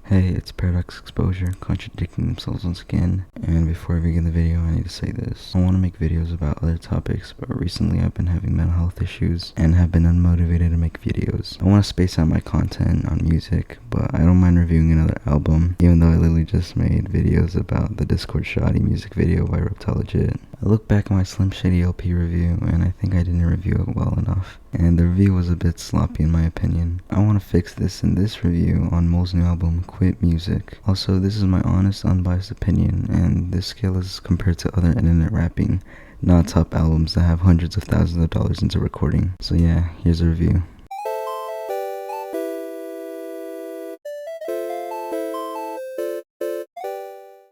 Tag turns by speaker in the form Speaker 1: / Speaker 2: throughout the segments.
Speaker 1: Hey, it's Paradox Exposure, contradicting themselves once again. And before I begin the video, I need to say this. I want to make videos about other topics, but recently I've been having mental health issues and have been unmotivated to make videos. I want to space out my content on music, but I don't mind reviewing another album, even though I literally just made videos about the Discord Shoddy music video by Reptilegit. I look back at my Slim Shady LP review, and I think I didn't review it well enough, and the review was a bit sloppy in my opinion. I want to fix this in this review on MOL's new album, Quit Music. Also, this is my honest, unbiased opinion, and this scale is compared to other internet rapping, not top albums that have hundreds of thousands of dollars into recording. So yeah, here's a review.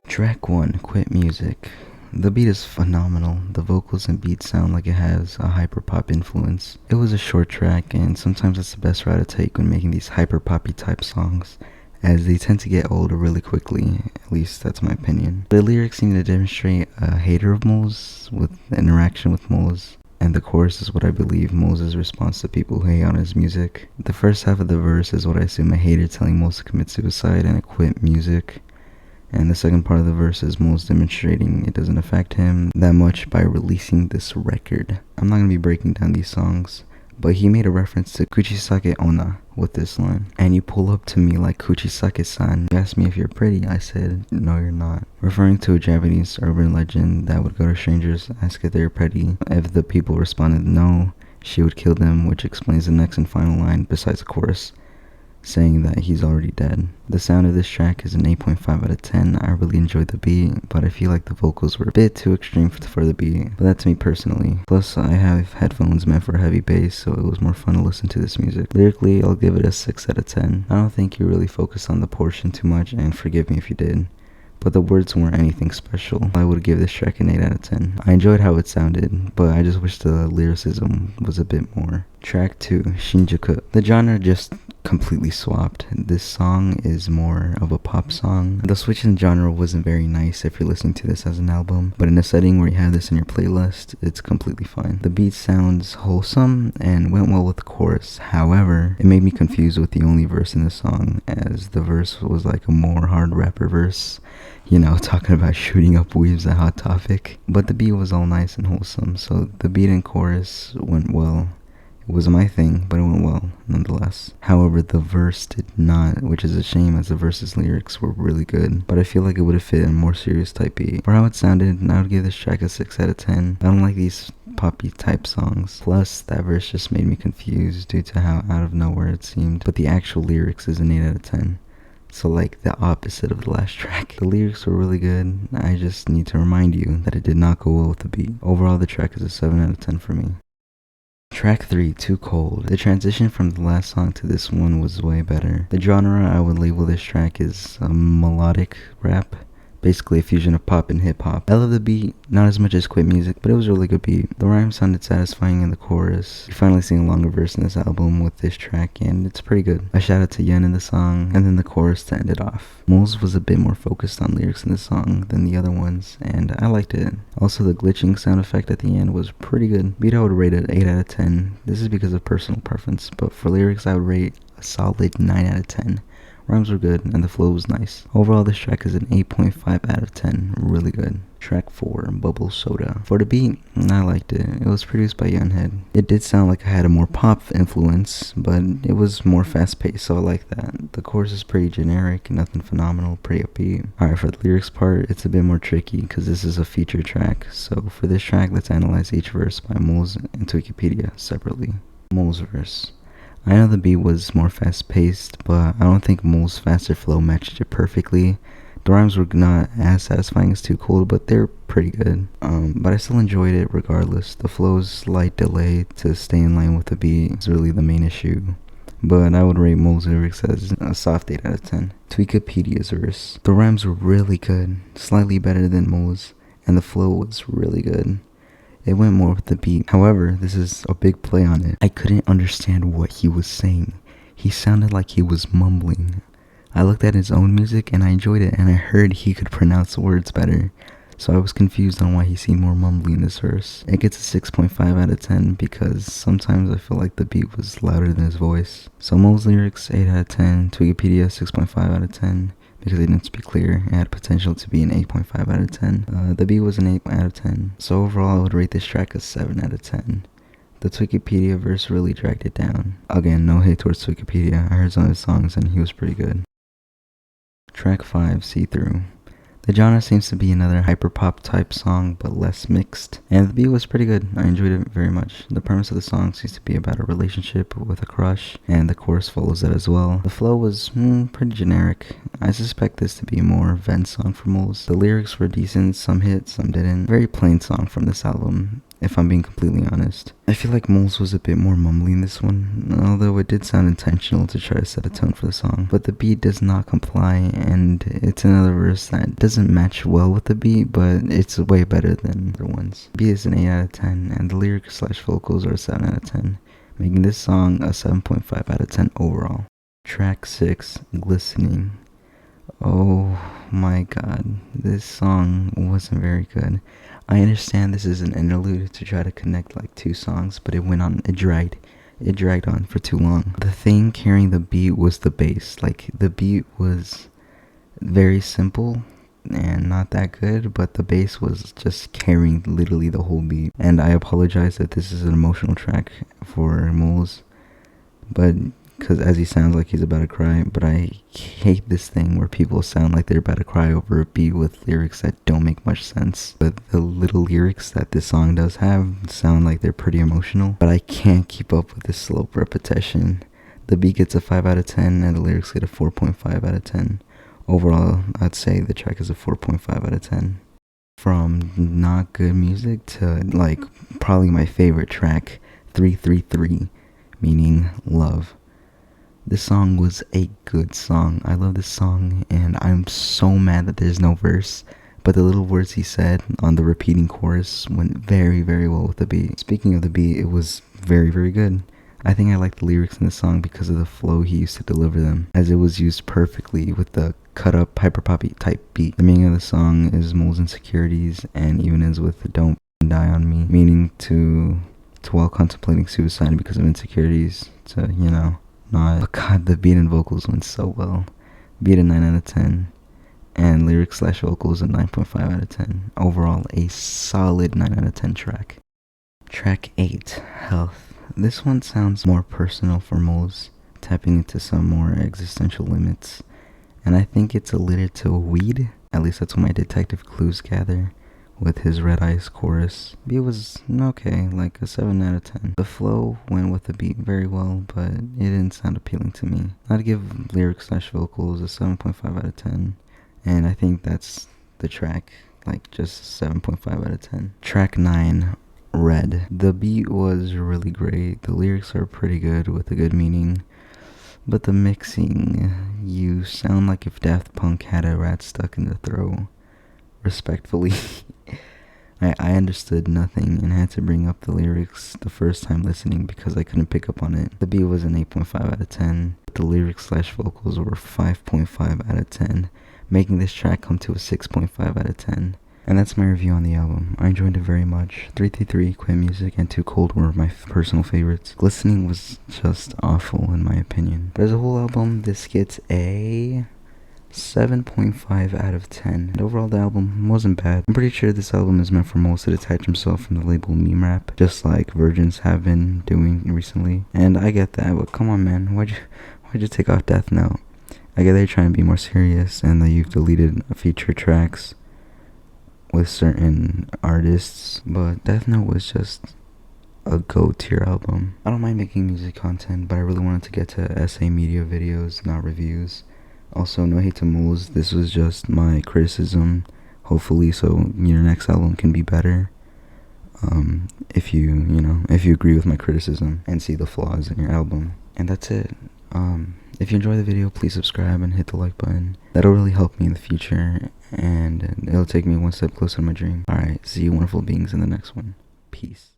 Speaker 1: Track 1, Quit Music. The beat is phenomenal. The vocals and beats sound like it has a hyperpop influence. It was a short track, and sometimes it's the best route to take when making these hyperpoppy type songs, as they tend to get old really quickly. At least that's my opinion. The lyrics seem to demonstrate a hater of MOL's with interaction with MOL's, and the chorus is what I believe MOL's response to people who hate on his music. The first half of the verse is what I assume a hater telling MOL to commit suicide and to quit music. And the second part of the verse is MOL's demonstrating it doesn't affect him that much by releasing this record. I'm not going to be breaking down these songs, but he made a reference to Kuchisake Onna with this line. And you pull up to me like Kuchisake-san. You asked me if you're pretty. I said, no, you're not. Referring to a Japanese urban legend that would go to strangers, ask if they're pretty. If the people responded no, she would kill them, which explains the next and final line besides the chorus, saying that he's already dead. The sound of this track is an 8.5 out of 10. I really enjoyed the beat, but I feel like the vocals were a bit too extreme for the beat, but that's me personally. Plus, I have headphones meant for heavy bass, so it was more fun to listen to this music. Lyrically, I'll give it a 6 out of 10. I don't think you really focused on the portion too much, and forgive me if you did, but the words weren't anything special. I would give this track an 8 out of 10. I enjoyed how it sounded, but I just wish the lyricism was a bit more. Track 2, Shinjuku. The genre just completely swapped. This song is more of a pop song. The switch in genre wasn't very nice if you're listening to this as an album, but in a setting where you have this in your playlist, it's completely fine. The beat sounds wholesome and went well with the chorus. However, it made me confused with the only verse in the song, as the verse was like a more hard rapper verse, you know, talking about shooting up weaves, a hot topic. But the beat was all nice and wholesome, so the beat and chorus went well. It wasn't my thing, but it went well nonetheless. However, the verse did not, which is a shame, as the verse's lyrics were really good, but I feel like it would have fit a more serious type beat. For how it sounded, I would give this track a 6 out of 10. I don't like these poppy type songs. Plus, that verse just made me confused due to how out of nowhere it seemed, but the actual lyrics is an 8 out of 10. So like the opposite of the last track. The lyrics were really good. I just need to remind you that it did not go well with the beat. Overall, the track is a 7 out of 10 for me. Track 3, Too Cold. The transition from the last song to this one was way better. The genre I would label this track is melodic rap, basically a fusion of pop and hip-hop. I love the beat, not as much as Quit Music, but it was a really good beat. The rhyme sounded satisfying in the chorus. You finally see a longer verse in this album with this track, and it's pretty good. A shout out to Yen in the song, and then the chorus to end it off. MOL's was a bit more focused on lyrics in the song than the other ones, and I liked it. Also, the glitching sound effect at the end was pretty good. Beat I would rate it 8 out of 10. This is because of personal preference, but for lyrics I would rate a solid 9 out of 10. Rhymes were good, and the flow was nice. Overall, this track is an 8.5 out of 10. Really good. Track 4, Bubble Soda. For the beat, I liked it. It was produced by Younghead. It did sound like I had a more pop influence, but it was more fast-paced, so I like that. The chorus is pretty generic, nothing phenomenal, pretty upbeat. Alright, for the lyrics part, it's a bit more tricky, because this is a feature track. So for this track, let's analyze each verse by MOL's into Wikipedia separately. MOL's verse. I know the beat was more fast-paced, but I don't think MOL's faster flow matched it perfectly. The rhymes were not as satisfying as Too Cold, but they're pretty good. But I still enjoyed it regardless. The flow's slight delay to stay in line with the beat is really the main issue. But I would rate MOL's lyrics as a soft 8 out of 10. Wikipedia's verse. The rhymes were really good, slightly better than MOL's, and the flow was really good. It went more with the beat. However, this is a big play on it. I couldn't understand what he was saying. He sounded like he was mumbling. I looked at his own music and I enjoyed it, and I heard he could pronounce words better. so I was confused on why he seemed more mumbly in this verse. It gets a 6.5 out of 10 because sometimes I feel like the beat was louder than his voice. So MOL's lyrics, 8 out of 10. Wikipedia, 6.5 out of 10. Because they didn't speak clear, it had potential to be an 8.5 out of 10. The beat was an 8 out of 10. So overall, I would rate this track a 7 out of 10. The Wikipedia verse really dragged it down. Again, no hate towards Wikipedia. I heard some of his songs and he was pretty good. Track 5, See Through. The genre seems to be another hyperpop type song, but less mixed. And the beat was pretty good. I enjoyed it very much. The premise of the song seems to be about a relationship with a crush, and the chorus follows that as well. The flow was pretty generic. I suspect this to be a more vent song for Moles. The lyrics were decent, some hit, some didn't. Very plain song from this album, if I'm being completely honest. I feel like Moles was a bit more mumbly in this one, although it did sound intentional to try to set a tone for the song. But the beat does not comply, and it's another verse that doesn't match well with the beat, but it's way better than the other ones. The beat is an 8 out of 10, and the lyrics / vocals are a 7 out of 10, making this song a 7.5 out of 10 overall. Track 6, Glistening. Oh my god, this song wasn't very good. I understand this is an interlude to try to connect like two songs, but it dragged on for too long. The thing carrying the beat was the bass. Like, the beat was very simple and not that good, but the bass was just carrying literally the whole beat. And I apologize that this is an emotional track for Moles, but because as he sounds like he's about to cry, but I hate this thing where people sound like they're about to cry over a beat with lyrics that don't make much sense. But the little lyrics that this song does have sound like they're pretty emotional, but I can't keep up with the slope repetition. The beat gets a 5 out of 10 and the lyrics get a 4.5 out of 10. Overall, I'd say the track is a 4.5 out of 10. From not good music to like probably my favorite track, 333, meaning Love. This song was a good song. I love this song, and I'm so mad that there's no verse. But the little words he said on the repeating chorus went very, very well with the beat. Speaking of the beat, it was very, very good. I think I like the lyrics in the song because of the flow he used to deliver them, as it was used perfectly with the cut-up, hyper-poppy type beat. The meaning of the song is Mole's insecurities, and even ends with "Don't die on me," meaning to while contemplating suicide because of insecurities, to, not. But god, the beat and vocals went so well. Beat a 9 out of 10, and lyrics / vocals a 9.5 out of 10. Overall, a solid 9 out of 10 track. Track 8, Health. This one sounds more personal for Moles, tapping into some more existential limits, and I think it's alluded to weed. At least that's what my detective clues gather with his Red Eyes chorus. Beat was okay, like a 7 out of 10. The flow went with the beat very well, but it didn't sound appealing to me. I'd give lyrics / vocals a 7.5 out of 10, and I think that's the track, like just 7.5 out of 10. Track 9, Red. The beat was really great. The lyrics are pretty good with a good meaning, but the mixing, you sound like if Daft Punk had a rat stuck in the throat. Respectfully. I understood nothing and had to bring up the lyrics the first time listening because I couldn't pick up on it. The beat was an 8.5 out of 10. The lyrics / vocals were 5.5 out of 10, making this track come to a 6.5 out of 10. And that's my review on the album. I enjoyed it very much. 333, Quit Music, and Too Cold were my personal favorites. Glistening was just awful in my opinion. But as a whole album, this gets a 7.5 out of 10. And overall, the album wasn't bad. I'm pretty sure this album is meant for Moles to detach himself from the label meme rap, just like Virgins have been doing recently. And I get that, but come on, man, why'd you take off Death Note? I get that you're trying to be more serious and that you've deleted feature tracks with certain artists, but Death Note was just a go-tier album. I don't mind making music content, but I really wanted to get to essay media videos, not reviews. Also, no hate to Moles, this was just my criticism, hopefully, so your next album can be better. If you agree with my criticism and see the flaws in your album. And that's it. If you enjoy the video, please subscribe and hit the like button. That'll really help me in the future, and it'll take me one step closer to my dream. Alright, see you wonderful beings in the next one. Peace.